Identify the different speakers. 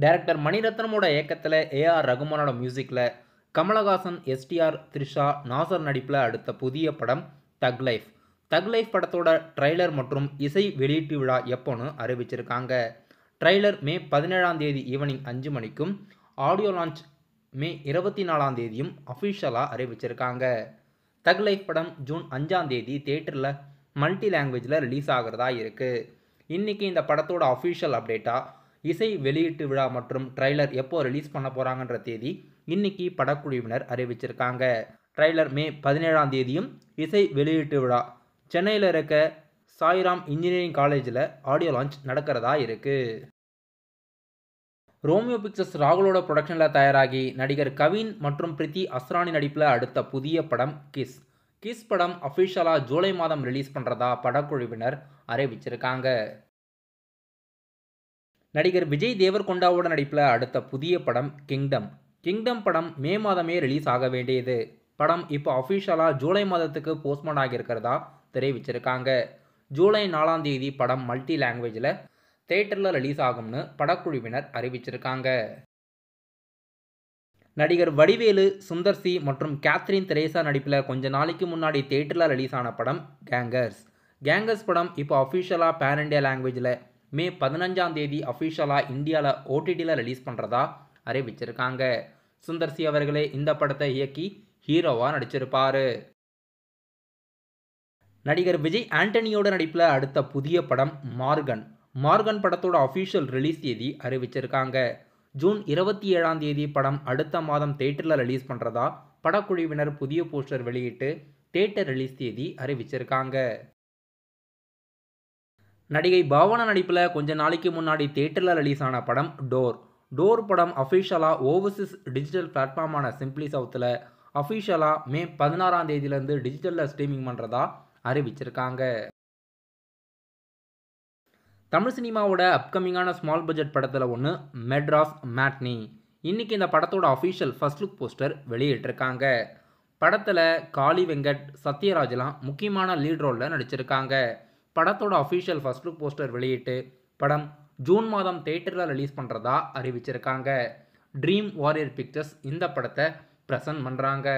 Speaker 1: Director மணிரத்னமோட இயக்கத்தில் AR ரகுமானோட மியூசிக்கில் Kamal Haasan, STR, Trisha, Nassar நடிப்பில் அடுத்த புதிய படம் தக் லைஃப். தக் லைஃப் படத்தோட ட்ரைலர் மற்றும் இசை வெளியீட்டு விழா எப்போன்னு அறிவிச்சிருக்காங்க. ட்ரைலர் மே 17ஆம் தேதி ஈவினிங் 5 மணிக்கும், ஆடியோ லான்ச் மே 24ஆம் தேதியும் அஃபிஷியலாக அறிவிச்சிருக்காங்க. தக் லைஃப் படம் ஜூன் 5ஆம் தேதி தியேட்டரில் மல்டி லாங்குவேஜில் ரிலீஸ் ஆகிறதா இருக்குது. இன்றைக்கி இந்த படத்தோட அஃபிஷியல் அப்டேட்டாக இசை வெளியீட்டு விழா மற்றும் ட்ரைலர் எப்போ ரிலீஸ் பண்ண போகிறாங்கன்ற தேதி இன்னைக்கு படக்குழுவினர் அறிவிச்சிருக்காங்க. ட்ரைலர் மே 17ஆம் தேதியும், இசை வெளியீட்டு விழா சென்னையில் இருக்க சாய்ராம் இன்ஜினியரிங் காலேஜில் ஆடியோ லான்ச் நடக்கிறதா இருக்குது. ரோமியோ பிக்சர்ஸ் ராகுலோட ப்ரொடக்ஷனில் தயாராகி நடிகர் கவின் மற்றும் பிரித்தி அஸ்ரானி நடிப்பில் அடுத்த புதிய படம் கிஸ். கிஸ் படம் அஃபிஷியலாக ஜூலை மாதம் ரிலீஸ் பண்ணுறதா படக்குழுவினர் அறிவிச்சிருக்காங்க. நடிகர் விஜய் தேவர்கொண்டாவோட நடிப்பில் அடுத்த புதிய படம் கிங்டம். கிங்டம் படம் மே மாதமே ரிலீஸ் ஆக வேண்டியது. படம் இப்போ அஃபிஷியலாக ஜூலை மாதத்துக்கு போஸ்ட்போன் ஆகியிருக்கிறதா தெரிவிச்சிருக்காங்க. ஜூலை 4ஆம் தேதி படம் மல்டி லாங்குவேஜில் தியேட்டரில் ரிலீஸ் ஆகும்னு படக்குழுவினர் அறிவிச்சிருக்காங்க. நடிகர் வடிவேலு, சுந்தர் சி மற்றும் கேத்ரின் தெரேசா நடிப்பில் கொஞ்ச நாளைக்கு முன்னாடி தியேட்டரில் ரிலீஸ் ஆன படம் கேங்கர்ஸ். கேங்கர்ஸ் படம் இப்போ அஃபிஷியலாக பேன் இண்டியா லாங்குவேஜில் மே 15ஆம் தேதி அஃபிஷியலாக இந்தியாவில் ஓடிடியில் ரிலீஸ் பண்ணுறதா அறிவிச்சிருக்காங்க. சுந்தர் சி அவர்களே இந்த படத்தை இயக்கி ஹீரோவாக நடிச்சிருப்பார். நடிகர் விஜய் ஆண்டனியோட நடிப்பில் அடுத்த புதிய படம் மார்கன். மார்கன் படத்தோட அஃபிஷியல் ரிலீஸ் தேதி அறிவிச்சிருக்காங்க. ஜூன் 27ஆம் தேதி படம் அடுத்த மாதம் தியேட்டரில் ரிலீஸ் பண்ணுறதா படக்குழுவினர் புதிய போஸ்டர் வெளியிட்டு தியேட்டர் ரிலீஸ் தேதி அறிவிச்சிருக்காங்க. நடிகை பாவனா நடிப்பில் கொஞ்ச நாளைக்கு முன்னாடி தியேட்டரில் ரிலீஸ் ஆன படம் டோர். டோர் படம் அஃபிஷியலாக ஓவர்சீஸ் டிஜிட்டல் பிளாட்ஃபார்மான சிம்பிளி சவுத்தில் அஃபிஷியலாக மே 16ஆம் தேதியிலேருந்து டிஜிட்டலில் ஸ்ட்ரீமிங் பண்ணுறதா அறிவிச்சிருக்காங்க. தமிழ் சினிமாவோட அப்கமிங்கான ஸ்மால் பட்ஜெட் படத்தில் ஒன்று மெட்ராஸ் மேட்னி. இன்றைக்கி இந்த படத்தோட அஃபிஷியல் ஃபர்ஸ்ட் லுக் போஸ்டர் வெளியிட்டிருக்காங்க. படத்தில் காளி வெங்கட், சத்யராஜ்லாம் முக்கியமான லீட் ரோலில் நடிச்சிருக்காங்க. படத்தோட அஃபிஷியல் ஃபர்ஸ்ட் லுக் போஸ்டர் வெளியிட்டு படம் ஜூன் மாதம் தியேட்டரில் ரிலீஸ் பண்ணுறதா அறிவிச்சிருக்காங்க. ட்ரீம் வாரியர் பிக்சர்ஸ் இந்த படத்தை ப்ரெசன்ட் பண்ணுறாங்க.